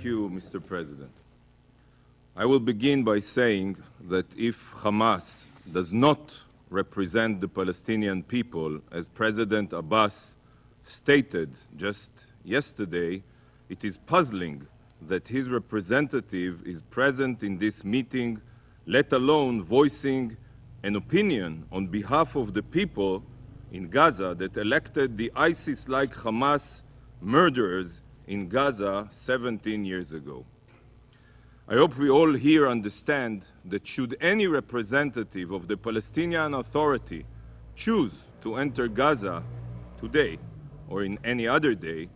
Thank you, Mr. President. I will begin by saying that if Hamas does not represent the Palestinian people, as President Abbas stated just yesterday, it is puzzling that his representative is present in this meeting, let alone voicing an opinion on behalf of the people in Gaza that elected the ISIS-like Hamas murderers in Gaza 17 years ago. I hope we all here understand that should any representative of the Palestinian Authority choose to enter Gaza today or in any other day,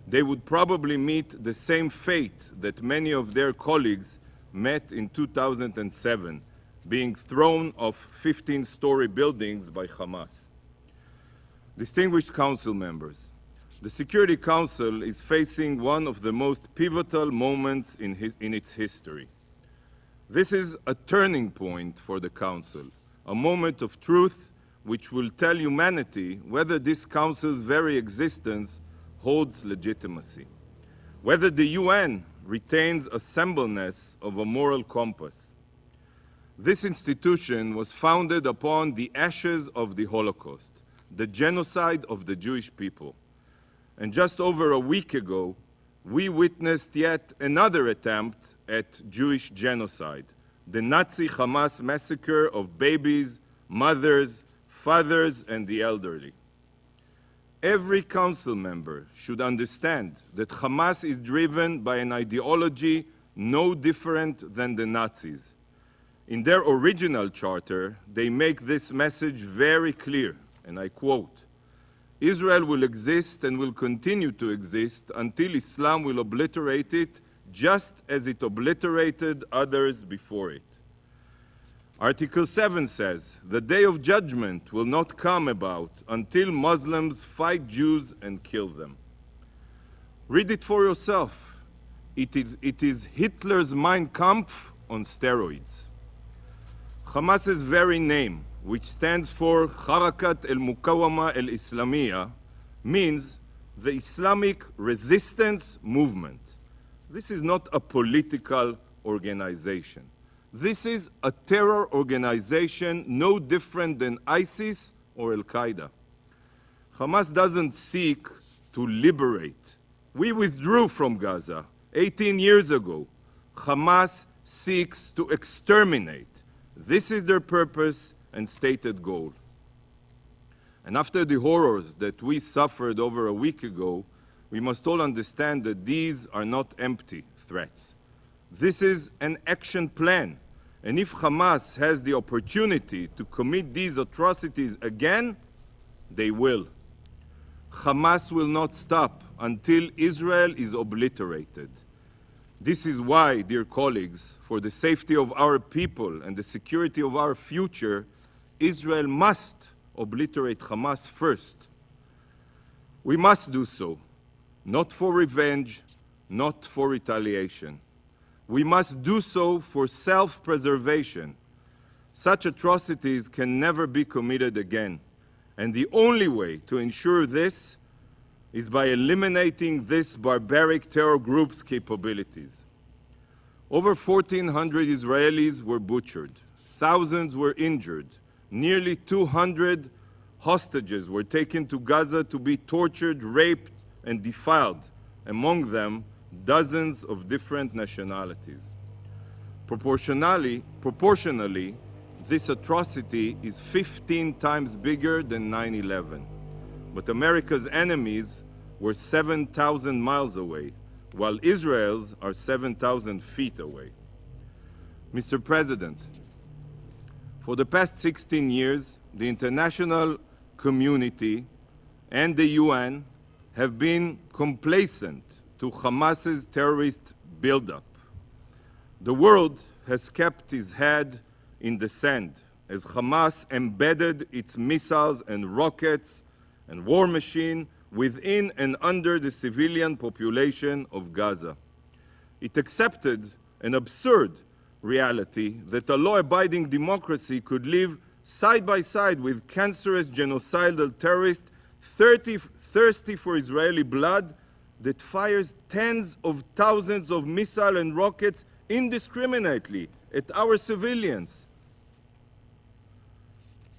they would probably meet the same fate that many of their colleagues met in 2007, being thrown off 15-story buildings by Hamas. Distinguished Council members, the Security Council is facing one of the most pivotal moments in its history. This is a turning point for the Council, a moment of truth which will tell humanity whether this Council's very existence holds legitimacy, whether the UN retains a semblance of a moral compass. This institution was founded upon the ashes of the Holocaust, the genocide of the Jewish people. And just over a week ago, we witnessed yet another attempt at Jewish genocide, the Nazi Hamas massacre of babies, mothers, fathers, and the elderly. Every council member should understand that Hamas is driven by an ideology no different than the Nazis. In their original charter, they make this message very clear, and I quote, "Israel will exist and will continue to exist until Islam will obliterate it, just as it obliterated others before it." Article 7 says, "The day of judgment will not come about until Muslims fight Jews and kill them." Read it for yourself. It is Hitler's Mein Kampf on steroids. Hamas's very name, which stands for Harakat el-Mukawama el-Islamiyya, means the Islamic resistance movement. This is not a political organization. This is a terror organization no different than ISIS or Al-Qaeda. Hamas doesn't seek to liberate. We withdrew from Gaza 18 years ago. Hamas seeks to exterminate. This is their purpose and stated goal. And after the horrors that we suffered over a week ago, we must all understand that these are not empty threats. This is an action plan. And if Hamas has the opportunity to commit these atrocities again, they will. Hamas will not stop until Israel is obliterated. This is why, dear colleagues, for the safety of our people and the security of our future, Israel must obliterate Hamas first. We must do so, not for revenge, not for retaliation. We must do so for self-preservation. Such atrocities can never be committed again. And the only way to ensure this is by eliminating this barbaric terror group's capabilities. Over 1,400 Israelis were butchered. Thousands were injured. Nearly 200 hostages were taken to Gaza to be tortured, raped, and defiled, among them dozens of different nationalities. Proportionally, this atrocity is 15 times bigger than 9/11. But America's enemies were 7,000 miles away, while Israel's are 7,000 feet away. Mr. President, for the past 16 years, the international community and the UN have been complacent to Hamas's terrorist buildup. The world has kept its head in the sand as Hamas embedded its missiles and rockets and war machine within and under the civilian population of Gaza. It accepted an absurd reality that a law-abiding democracy could live side by side with cancerous genocidal terrorists thirsty for Israeli blood that fires tens of thousands of missiles and rockets indiscriminately at our civilians.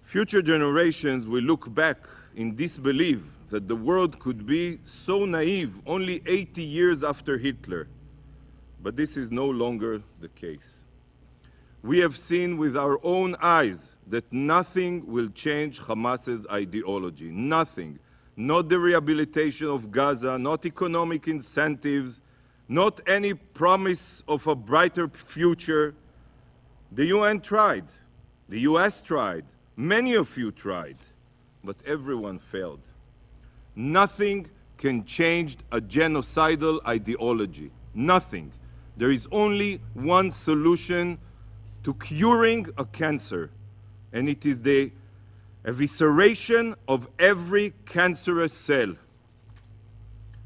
Future generations will look back in disbelief that the world could be so naive only 80 years after Hitler. But this is no longer the case. We have seen with our own eyes that nothing will change Hamas's ideology. Nothing. Not the rehabilitation of Gaza, not economic incentives, not any promise of a brighter future. The UN tried. The US tried. Many of you tried. But everyone failed. Nothing can change a genocidal ideology. Nothing. There is only one solution to curing a cancer, and it is the evisceration of every cancerous cell.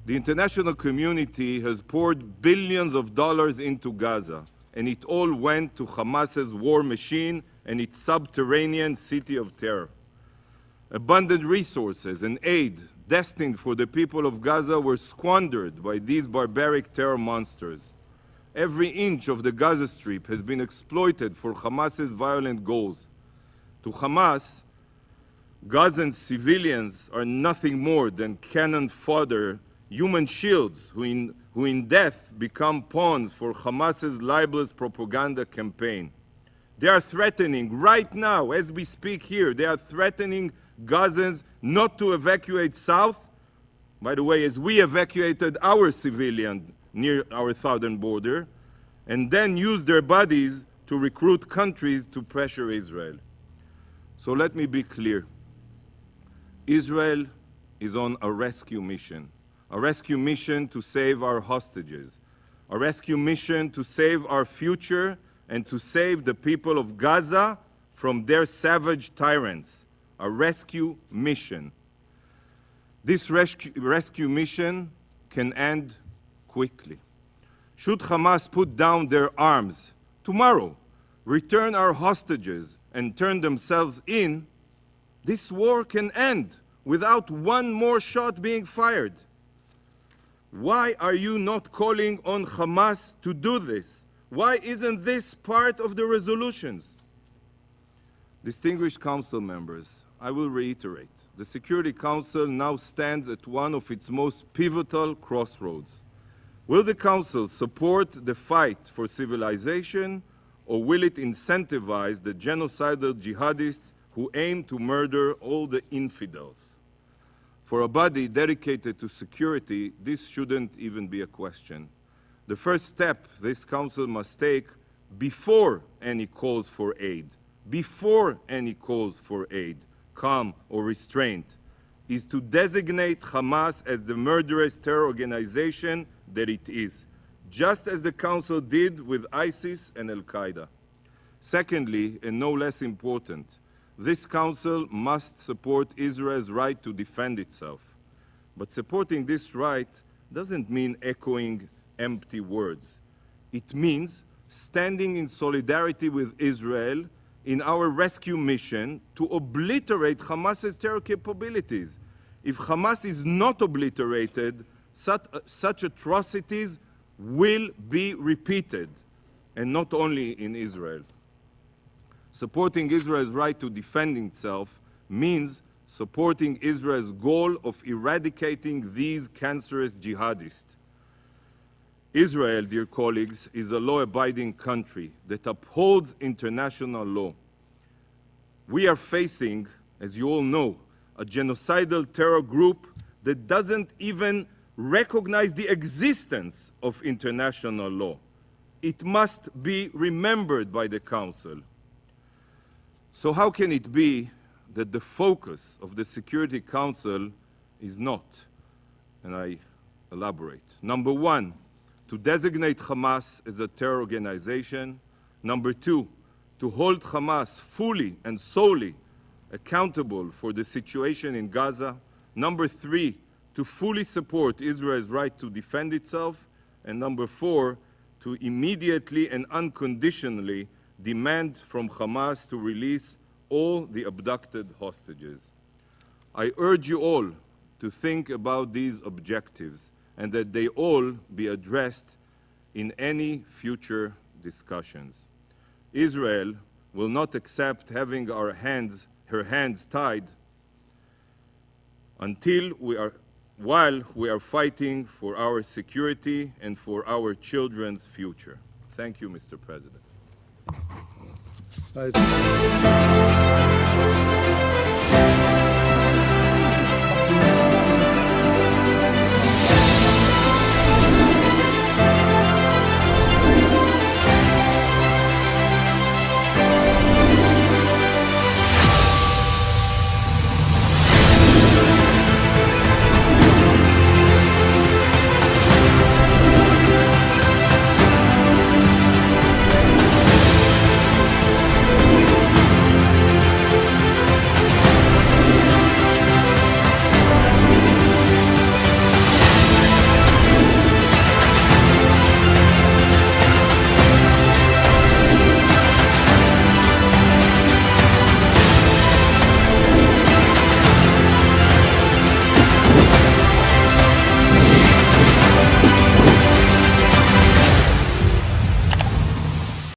The international community has poured billions of dollars into Gaza, and it all went to Hamas's war machine and its subterranean city of terror. Abundant resources and aid destined for the people of Gaza were squandered by these barbaric terror monsters. Every inch of the Gaza Strip has been exploited for Hamas's violent goals. To Hamas, Gazan civilians are nothing more than cannon fodder, human shields who in death become pawns for Hamas's libelous propaganda campaign. They are threatening, right now, as we speak here, they are threatening Gazans not to evacuate south, by the way, as we evacuated our civilians near our southern border, and then use their bodies to recruit countries to pressure Israel. So let me be clear. Israel is on a rescue mission to save our hostages, a rescue mission to save our future and to save the people of Gaza from their savage tyrants, a rescue mission. This rescue mission can end quickly. Should Hamas put down their arms tomorrow, return our hostages, and turn themselves in, this war can end without one more shot being fired. Why are you not calling on Hamas to do this? Why isn't this part of the resolutions? Distinguished Council members, I will reiterate. The Security Council now stands at one of its most pivotal crossroads. Will the Council support the fight for civilization, or will it incentivize the genocidal jihadists who aim to murder all the infidels? For a body dedicated to security, this shouldn't even be a question. The first step this Council must take before any calls for aid, calm or restraint, is to designate Hamas as the murderous terror organization that it is, just as the Council did with ISIS and Al-Qaeda. Secondly, and no less important, this Council must support Israel's right to defend itself. But supporting this right doesn't mean echoing empty words. It means standing in solidarity with Israel in our rescue mission to obliterate Hamas's terror capabilities. If Hamas is not obliterated, such atrocities will be repeated, and not only in Israel. Supporting Israel's right to defend itself means supporting Israel's goal of eradicating these cancerous jihadists. Israel, dear colleagues, is a law-abiding country that upholds international law. We are facing, as you all know, a genocidal terror group that doesn't even recognize the existence of international law. It must be remembered by the Council. So how can it be that the focus of the Security Council is not, and I elaborate, number one, to designate Hamas as a terror organization, number two, to hold Hamas fully and solely accountable for the situation in Gaza, number three, to fully support Israel's right to defend itself, and number four, to immediately and unconditionally demand from Hamas to release all the abducted hostages. I urge you all to think about these objectives and that they all be addressed in any future discussions. Israel will not accept having her hands tied while we are fighting for our security and for our children's future. Thank you, Mr. President. Right.